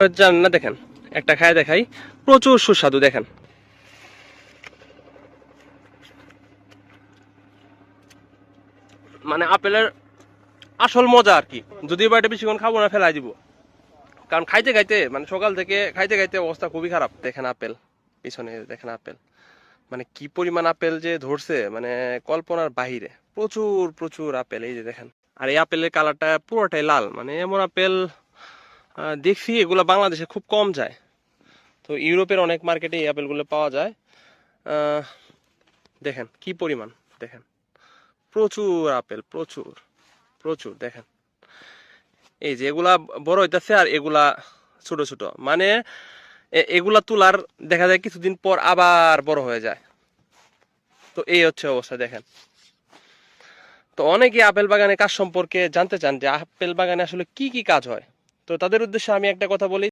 জানেন না, দেখেন একটা খায় দেখাই, প্রচুর সুস্বাদু। দেখেন মানে আপেলের আসল মজা আর কি। যদিও বা এটা বেশিক্ষণ খাবো না, ফেলাই দিব। কারণ খাইতে খাইতে মানে সকাল থেকে খাইতে খাইতে অবস্থা খুবই খারাপ। দেখেন আপেল, পিছনে দেখেন আপেল, মানে কি পরিমাণ আপেল যে ধরছে, মানে কল্পনার বাহিরে। প্রচুর প্রচুর আপেল, এই যে দেখেন। আর এই আপেলের কালারটা পুরোটাই লাল, মানে এমন আপেল দেখছি এগুলা বাংলাদেশে খুব কম যায়। তো ইউরোপের অনেক মার্কেটে এই আপেলগুলো পাওয়া যায়। আহ, দেখেন কি পরিমাণ, দেখেন প্রচুর আপেল, প্রচুর প্রচুর। দেখেন এই যে এগুলা বড় হইতাছে, আর এগুলা ছোট ছোট, মানে এগুলা তুলার দেখা যায় কিছুদিন পর আবার বড় হয়ে যায়। তো এই হচ্ছে অবস্থা, দেখেন। তো অনেকে আপেল বাগানের কাজ সম্পর্কে জানতে চান যে আপেল বাগানে আসলে কি কি কাজ হয়। তো তাদের উদ্দেশ্যে আমি একটা কথা বলি।